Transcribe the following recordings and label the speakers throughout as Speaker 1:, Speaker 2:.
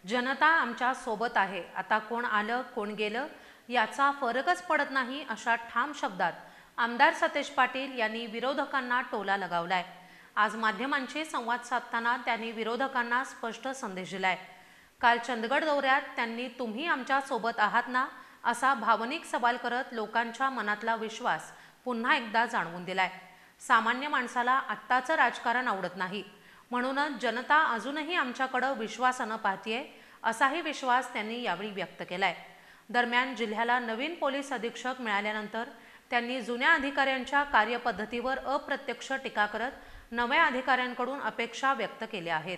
Speaker 1: जनता आमच्या सोबत आहे, आता कोण आलं कोण गेलं याचा फरकच पडत नाही, अशा ठाम शब्दात आमदार सतेज पाटील यांनी विरोधकांना टोला लगावलाय। आज माध्यमांशी संवाद साधताना त्यांनी विरोधकांना स्पष्ट संदेश दिलाय। काल चंदगड दौऱ्यात त्यांनी तुम्ही आमच्या सोबत आहात ना असा भावनिक सवाल करत लोकांच्या मनातला विश्वास पुन्हा एकदा जाणवून दिलाय। सामान्य माणसाला आत्ताचं राजकारण आवडत नाही, म्हणूनच जनता अजूनही आमच्याकडे विश्वासाने पाहतीये, असाही विश्वास त्यांनी यावेळी व्यक्त केलाय। दरम्यान जिल्ह्याला नवीन पोलीस अधीक्षक मिळाल्यानंतर त्यांनी जुन्या अधिकाऱ्यांच्या कार्यपद्धतीवर अप्रत्यक्ष टीका करत नव्या अधिकाऱ्यांकडून अपेक्षा व्यक्त केल्या आहेत।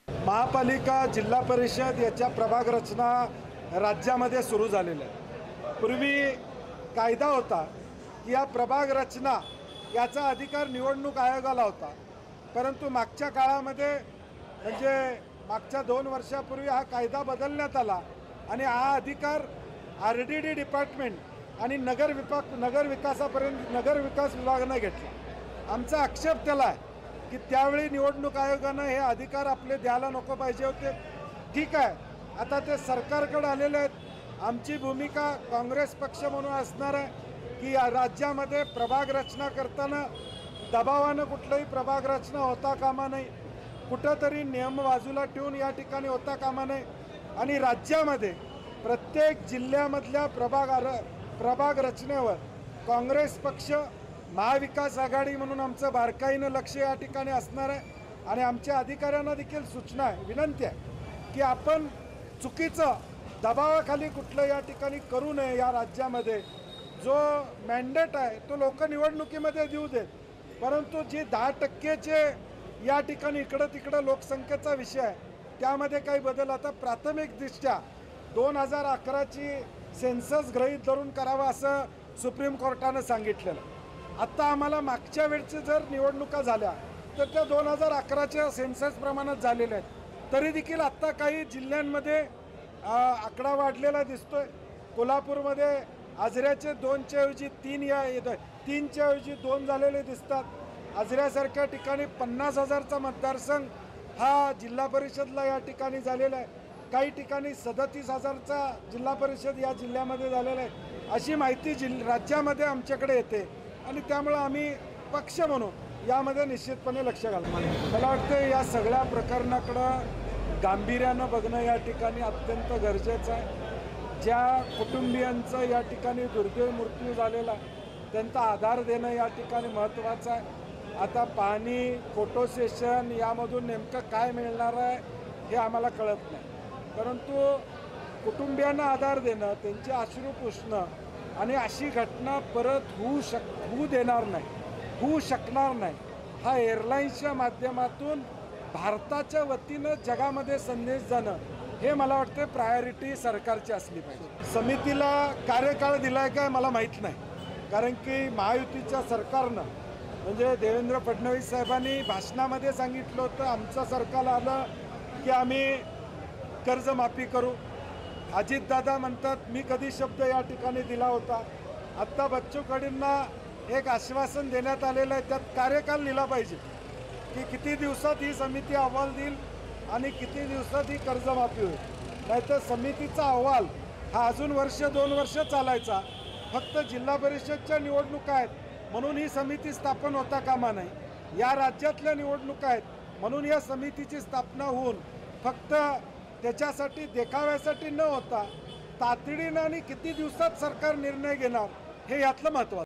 Speaker 2: महापालिका जिल्हा परिषद याच्या प्रभाग रचना राज्यामध्ये सुरू झालेल्या आहेत। पूर्वी कायदा होता की या प्रभाग रचना याचा अधिकार निवडणूक आयोगाला होता, परंतु मागच्या काळामध्ये म्हणजे मागच्या 2 वर्षापूर्वी हा कायदा बदलण्यात आला आणि हा अधिकार RDD डिपार्टमेंट आणि नगर विकास विभागाने घेतला। आमचा आक्षेप त्याला आहे की त्यावेळी निवडणूक आयोगाने हे अधिकार आपले द्यायला नको पाहिजे होते। ठीक आहे, आता ते सरकारकडे आलेले आहेत। आमची भूमिका काँग्रेस पक्ष म्हणून असणार आहे की राज्यामध्ये प्रभाग रचना करताना दबावानं कुठलाही प्रभाग रचना होता कामा नये, कुठंतरी नियम बाजूला ठेवून या ठिकाणी होता कामा नये आणि राज्यामध्ये प्रत्येक जिल्ह्यामधल्या प्रभाग रचनेवर काँग्रेस पक्ष महाविकास आघाडी म्हणून आमचं बारकाईनं लक्ष या ठिकाणी असणार आहे। आणि आमच्या अधिकाऱ्यांना देखील सूचना आहे, विनंती आहे की आपण चुकीचं दबावाखाली कुठलं या ठिकाणी करू नये। या राज्यामध्ये जो मॅन्डेट आहे तो लोक निवडणुकीमध्ये देऊ देत, परंतु जे 10% या ठिकाणी इकडं तिकडं लोकसंख्येचा विषय आहे त्यामध्ये काही बदल आता प्राथमिकदृष्ट्या 2011ची सेन्सस गृहीत धरून करावा असं सुप्रीम कोर्टानं सांगितलेलं। आत्ता आम्हाला मागच्या वेळची जर निवडणुका झाल्या तर त्या 2011च्या सेन्सस प्रमाणात झालेल्या आहेत, तरी देखील आत्ता काही जिल्ह्यांमध्ये आकडा वाढलेला दिसतोय। कोल्हापूरमध्ये आजऱ्याचे 2च्या ऐवजी 3च्या ऐवजी 2 झालेले दिसतात। आजऱ्यासारख्या ठिकाणी 50,000चा मतदारसंघ हा जिल्हा परिषदला या ठिकाणी झालेला आहे। काही ठिकाणी 37,000चा जिल्हा परिषद या जिल्ह्यामध्ये झालेला आहे। अशी माहिती राज्यामध्ये आमच्याकडे येते आणि त्यामुळे आम्ही पक्ष म्हणून यामध्ये निश्चितपणे लक्ष घालतो। मला वाटतं या सगळ्या प्रकरणाकडं गांभीर्यानं बघणं या ठिकाणी अत्यंत गरजेचं आहे। ज्या कुटुंबियांचं या ठिकाणी दुर्दैवी मृत्यू झालेला त्यांचा आधार देणं या ठिकाणी महत्त्वाचं आहे। आता पाहणी फोटो सेशन यामधून नेमकं काय मिळणार आहे हे आम्हाला कळत नाही, परंतु कुटुंबियांना आधार देणं, त्यांचे अश्रू पुसणं आणि अशी घटना परत होऊ शकणार नाही हा एअरलाईन्सच्या माध्यमातून भारताच्या वतीनं जगामध्ये संदेश जाणं हे मला वाटतं प्रायोरिटी सरकारची असली पाहिजे। समितीला कार्यकाळ दिलाय काय मला माहीत नाही, कारण की महायुतीच्या सरकारनं म्हणजे देवेंद्र फडणवीस साहेबांनी भाषणामध्ये सांगितलं होतं आमचं सरकार आलं की आम्ही कर्जमाफी करू। अजितदादा म्हणतात मी कधी शब्द या ठिकाणी दिला होता। आत्ता बच्चू कडूंना एक आश्वासन देण्यात आलेलं आहे, त्यात कार्यकाल लिहिला पाहिजे की किती दिवसात ही समिती अहवाल देईल आणि किती दिवसात ही कर्जमाफी होईल। नाहीतर समितीचा अहवाल हा अजून 1-2 वर्ष चालायचा। फक्त जिल्हा परिषदच्या निवडणुका आहेत म्हणून ही समिती स्थापन होता कामा नये। या राज्यातल्या निवडणुका आहेत म्हणून या समितीची स्थापना होऊन फक्त त्याच्यासाठी देखाव्यासाठी न होता तातडीनं आणि किती दिवसात सरकार निर्णय घेणार हे यातलं महत्त्वाचं।